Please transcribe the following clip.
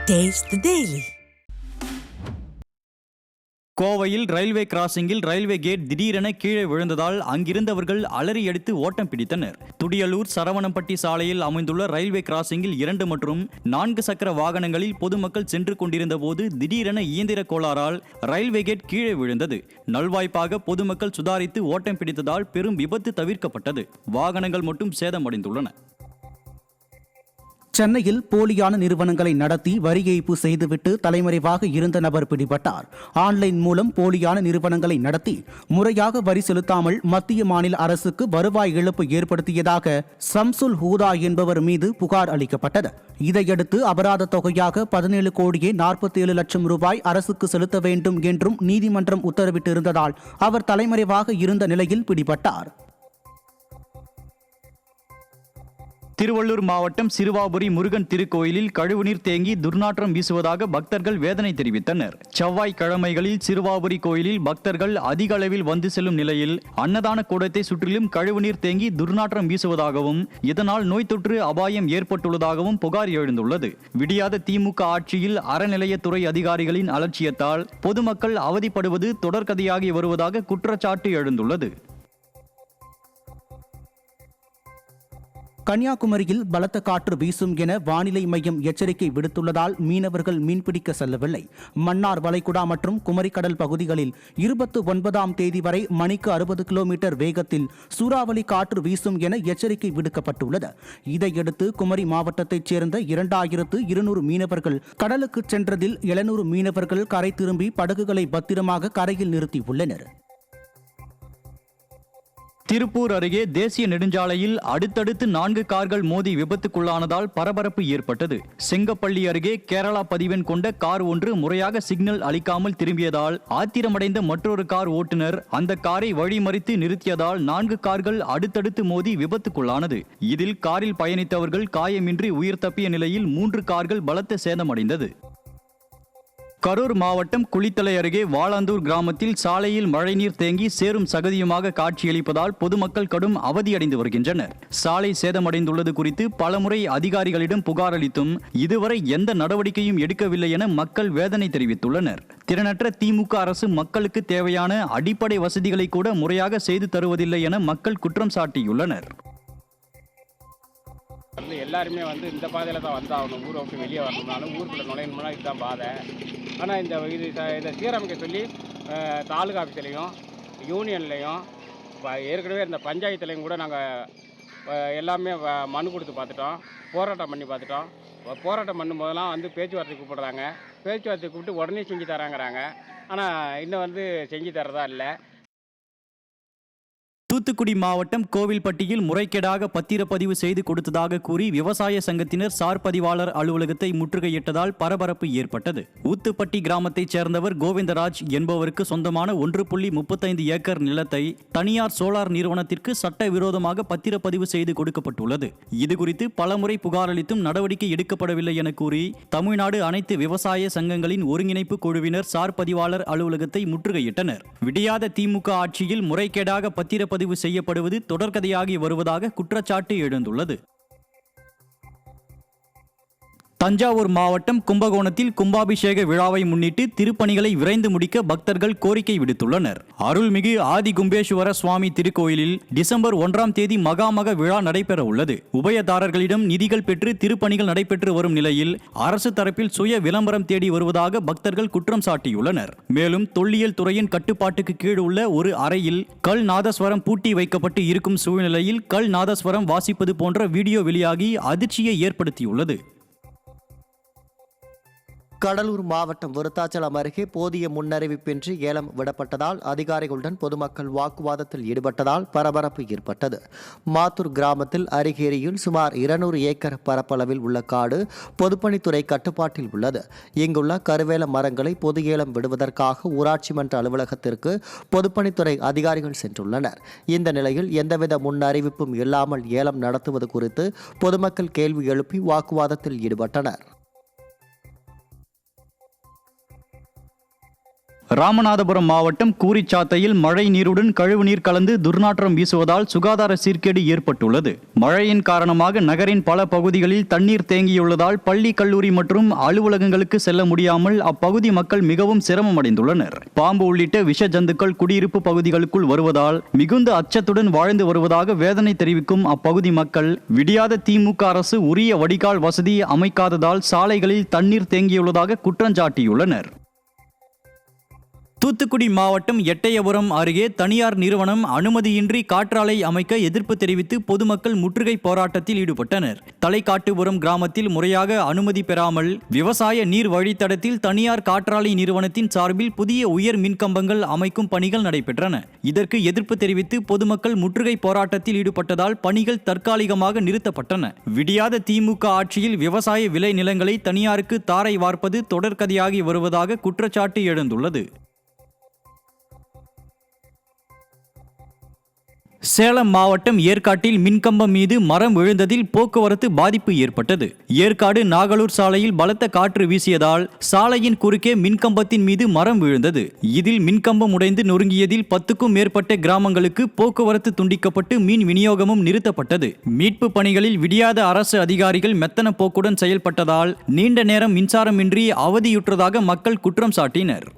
Taste the Daily. கோவையில் railway கிராசிங்கில் railway gate திடீரென கீழே விழுந்ததால் அங்கிருந்தவர்கள் அலறியடித்து ஓட்டம் பிடித்தனர். துடியலூர் சரவணம்பட்டி சாலையில் அமைந்துள்ள ரயில்வே கிராசிங்கில் 2 மற்றும் 4 சக்கர வாகனங்களில் பொதுமக்கள் சென்று கொண்டிருந்த போது திடீரென இயந்திர கோளாறால் ரயில்வே கேட் கீழே விழுந்தது. நல்வாய்ப்பாக பொதுமக்கள் சுதாரித்து ஓட்டம் பிடித்ததால் பெரும் விபத்து தவிர்க்கப்பட்டது. வாகனங்கள் மட்டும் சேதமடைந்துள்ளன. சென்னையில் போலியான நிறுவனங்களை நடத்தி வரி ஏய்ப்பு செய்துவிட்டு தலைமறைவாக இருந்த நபர் பிடிபட்டார். ஆன்லைன் மூலம் போலியான நிறுவனங்களை நடத்தி முறையாக வரி செலுத்தாமல் மத்திய மாநில அரசுக்கு வருவாய் இழப்பு ஏற்படுத்தியதாக சம்சுல் ஹூதா என்பவர் மீது புகார் அளிக்கப்பட்டது. இதையடுத்து அபராத தொகையாக 17 கோடியே 47 லட்சம் ரூபாய் அரசுக்கு செலுத்த வேண்டும் என்றும் நீதிமன்றம் உத்தரவிட்டிருந்ததால் அவர் தலைமறைவாக இருந்த நிலையில் பிடிபட்டார். திருவள்ளூர் மாவட்டம் சிறுவாபுரி முருகன் திருக்கோயிலில் கழிவுநீர் தேங்கி துர்நாற்றம் வீசுவதாக பக்தர்கள் வேதனை தெரிவித்தனர். செவ்வாய்க்கிழமைகளில் சிறுவாபுரி கோயிலில் பக்தர்கள் அதிக அளவில் வந்து செல்லும் நிலையில் அன்னதான கூடத்தை சுற்றிலும் கழிவுநீர் தேங்கி துர்நாற்றம் வீசுவதாகவும் இதனால் நோய் தொற்று அபாயம் ஏற்பட்டுள்ளதாகவும் புகார் எழுந்துள்ளது. விடியாத திமுக ஆட்சியில் அறநிலையத்துறை அதிகாரிகளின் அலட்சியத்தால் பொதுமக்கள் அவதிப்படுவது தொடர்கதையாகி வருவதாக குற்றச்சாட்டு எழுந்துள்ளது. கன்னியாகுமரியில் பலத்த காற்று வீசும் என வானிலை மையம் எச்சரிக்கை விடுத்துள்ளதால் மீனவர்கள் மீன்பிடிக்க செல்லவில்லை. மன்னார் வளைகுடா மற்றும் குமரிக்கடல் பகுதிகளில் 29ஆம் தேதி வரை மணிக்கு 60 கிலோமீட்டர் வேகத்தில் சூறாவளி காற்று வீசும் என எச்சரிக்கை விடுக்கப்பட்டுள்ளது. இதையடுத்து குமரி மாவட்டத்தைச் சேர்ந்த 2200 மீனவர்கள் கடலுக்கு சென்றதில் 700 மீனவர்கள் கரை திரும்பி படகுகளை பத்திரமாக கரையில் நிறுத்தியுள்ளனர். திருப்பூர் அருகே தேசிய நெடுஞ்சாலையில் அடுத்தடுத்து 4 கார்கள் மோதி விபத்துக்குள்ளானதால் பரபரப்பு ஏற்பட்டது. செங்கப்பள்ளி அருகே கேரளா பதிவெண் கொண்ட கார் ஒன்று முறையாக சிக்னல் அளிக்காமல் திரும்பியதால் ஆத்திரமடைந்த மற்றொரு கார் ஓட்டுநர் அந்த காரை வழிமறித்து நிறுத்தியதால் 4 கார்கள் அடுத்தடுத்து மோதி விபத்துக்குள்ளானது. இதில் காரில் பயணித்தவர்கள் காயமின்றி உயிர் தப்பிய நிலையில் 3 கார்கள் பலத்த சேதமடைந்தது. கரூர் மாவட்டம் குளித்தலை அருகே வாளாந்தூர் கிராமத்தில் சாலையில் மழைநீர் தேங்கி சேரும் சகதியுமாக காட்சியளிப்பதால் பொதுமக்கள் கடும் அவதியடைந்து வருகின்றனர். சாலை சேதமடைந்துள்ளது குறித்து பலமுறை அதிகாரிகளிடம் புகார் அளித்தும் இதுவரை எந்த நடவடிக்கையும் எடுக்கவில்லை என மக்கள் வேதனை தெரிவித்துள்ளனர். திறனற்ற திமுக அரசு மக்களுக்கு தேவையான அடிப்படை வசதிகளை கூட முறையாக செய்து தருவதில்லை என மக்கள் குற்றம் சாட்டியுள்ளனர். எல்லாருமே இந்த பாதையில் தான் வந்தாகணும். ஊரை விட்டு வெளியே வரணும்னாலும் ஊருக்குள்ளே நுழையணும்னா இதுதான் பாதை. ஆனால் இதை சீரமைக்க சொல்லி தாலுகா ஆஃபீஸ்லேயும் யூனியன்லேயும் ஏற்கனவே இந்த பஞ்சாயத்துலேயும் கூட நாங்கள் எல்லாமே மனு கொடுத்து பார்த்துட்டோம், போராட்டம் பண்ணி பார்த்துட்டோம். போராட்டம் பண்ணும்போதெல்லாம் பேச்சுவார்த்தை கூப்பிடுறாங்க. பேச்சுவார்த்தை கூப்பிட்டு உடனே செஞ்சு தராங்கிறாங்க. ஆனால் இன்னும் செஞ்சு தரதா இல்லை. தூத்துக்குடி மாவட்டம் கோவில்பட்டியில் முறைகேடாக பத்திரப்பதிவு செய்து கொடுத்ததாக கூறி விவசாய சங்கத்தினர் சார் பதிவாளர் அலுவலகத்தை முற்றுகையிட்டதால் பரபரப்பு ஏற்பட்டது. ஊத்துப்பட்டி கிராமத்தைச் சேர்ந்தவர் கோவிந்தராஜ் என்பவருக்கு சொந்தமான 1.35 ஏக்கர் நிலத்தை தனியார் சோலார் நிறுவனத்திற்கு சட்டவிரோதமாக பத்திரப்பதிவு செய்து கொடுக்கப்பட்டுள்ளது. இதுகுறித்து பலமுறை புகார் அளித்தும் நடவடிக்கை எடுக்கப்படவில்லை என கூறி தமிழ்நாடு அனைத்து விவசாய சங்கங்களின் ஒருங்கிணைப்பு குழுவினர் சார் பதிவாளர் அலுவலகத்தை முற்றுகையிட்டனர். விடியாத திமுக ஆட்சியில் முறைகேடாக பத்திரப்பதிவு செய்யப்படுவது தொடர்கதையாகி வருவதாக குற்றச்சாட்டு எழுந்துள்ளது. தஞ்சாவூர் மாவட்டம் கும்பகோணத்தில் கும்பாபிஷேக விழாவை முன்னிட்டு திருப்பணிகளை விரைந்து முடிக்க பக்தர்கள் கோரிக்கை விடுத்துள்ளனர். அருள்மிகு ஆதி கும்பேஸ்வர சுவாமி திருக்கோயிலில் டிசம்பர் 1ஆம் தேதி மகாமக விழா நடைபெற உள்ளது. உபயதாரர்களிடம் நிதிகள் பெற்று திருப்பணிகள் நடைபெற்று வரும் நிலையில் அரசு தரப்பில் சுய விளம்பரம் தேடி வருவதாக பக்தர்கள் குற்றம் சாட்டியுள்ளனர். மேலும் தொல்லியல் துறையின் கட்டுப்பாட்டுக்கு கீழ் உள்ள ஒரு அறையில் கல் நாதஸ்வரம் பூட்டி வைக்கப்பட்டு இருக்கும் சூழ்நிலையில் கல் நாதஸ்வரம் வாசிப்பது போன்ற வீடியோ வெளியாகி அதிர்ச்சியை ஏற்படுத்தியுள்ளது. கடலூர் மாவட்டம் விருத்தாச்சலம் அருகே போதிய முன்னறிவிப்பின்றி ஏலம் விடப்பட்டதால் அதிகாரிகளுடன் பொதுமக்கள் வாக்குவாதத்தில் ஈடுபட்டதால் பரபரப்பு ஏற்பட்டது. மாத்தூர் கிராமத்தில் அருகேரியில் சுமார் 200 ஏக்கர் பரப்பளவில் உள்ள காடு பொதுப்பணித்துறை கட்டுப்பாட்டில் உள்ளது. இங்குள்ள கருவேல மரங்களை பொது ஏலம் விடுவதற்காக ஊராட்சி மன்ற அலுவலகத்திற்கு பொதுப்பணித்துறை அதிகாரிகள் சென்றுள்ளனர். இந்த நிலையில் எந்தவித முன்னறிவிப்பும் இல்லாமல் ஏலம் நடத்துவது குறித்து பொதுமக்கள் கேள்வி எழுப்பி வாக்குவாதத்தில் ஈடுபட்டனர். ராமநாதபுரம் மாவட்டம் கூரிச்சாத்தையில் மழை நீருடன் கழிவுநீர் கலந்து துர்நாற்றம் வீசுவதால் சுகாதார சீர்கேடு ஏற்பட்டுள்ளது. மழையின் காரணமாக நகரின் பல பகுதிகளில் தண்ணீர் தேங்கியுள்ளதால் பள்ளி, கல்லூரி மற்றும் அலுவலகங்களுக்கு செல்ல முடியாமல் அப்பகுதி மக்கள் மிகவும் சிரமமடைந்துள்ளனர். பாம்பு உள்ளிட்ட விஷ ஜந்துக்கள் குடியிருப்பு பகுதிகளுக்குள் வருவதால் மிகுந்த அச்சத்துடன் வாழ்ந்து வருவதாக வேதனை தெரிவிக்கும் அப்பகுதி மக்கள், விடியாத திமுக அரசு உரிய வடிகால் வசதி அமைக்காததால் சாலைகளில் தண்ணீர் தேங்கியுள்ளதாக குற்றஞ்சாட்டியுள்ளனர். தூத்துக்குடி மாவட்டம் எட்டயபுரம் அருகே தனியார் நிறுவனம் அனுமதியின்றி காற்றாலை அமைக்க எதிர்ப்பு தெரிவித்து பொதுமக்கள் முற்றுகை போராட்டத்தில் ஈடுபட்டனர். தலைக்காட்டுபுரம் கிராமத்தில் முறையாக அனுமதி பெறாமல் விவசாய நீர் வழித்தடத்தில் தனியார் காற்றாலை நிறுவனத்தின் சார்பில் புதிய உயர் மின்கம்பங்கள் அமைக்கும் பணிகள் நடைபெற்றன. இதற்கு எதிர்ப்பு தெரிவித்து பொதுமக்கள் முற்றுகை போராட்டத்தில் ஈடுபட்டதால் பணிகள் தற்காலிகமாக நிறுத்தப்பட்டன. விடியாத திமுக ஆட்சியில் விவசாய விளை நிலங்களை தனியாருக்கு தாரை வார்ப்பது தொடர்கதையாகி வருவதாக குற்றச்சாட்டு எழுந்துள்ளது. சேலம் மாவட்டம் ஏற்காட்டில் மின்கம்பம் மீது மரம் விழுந்ததில் போக்குவரத்து பாதிப்பு ஏற்பட்டது. ஏற்காடு நாகலூர் சாலையில் பலத்த காற்று வீசியதால் சாலையின் குறுக்கே மின்கம்பத்தின் மீது மரம் விழுந்தது. இதில் மின்கம்பம் உடைந்து நொறுங்கியதில் 10க்கும் மேற்பட்ட கிராமங்களுக்கு போக்குவரத்து துண்டிக்கப்பட்டு மின் விநியோகமும் நிறுத்தப்பட்டது. மீட்பு பணிகளில் விடியாத அரசு அதிகாரிகள் மெத்தன போக்குடன் செயல்பட்டதால் நீண்ட நேரம் மின்சாரமின்றி அவதியுற்றதாக மக்கள் குற்றம் சாட்டினர்.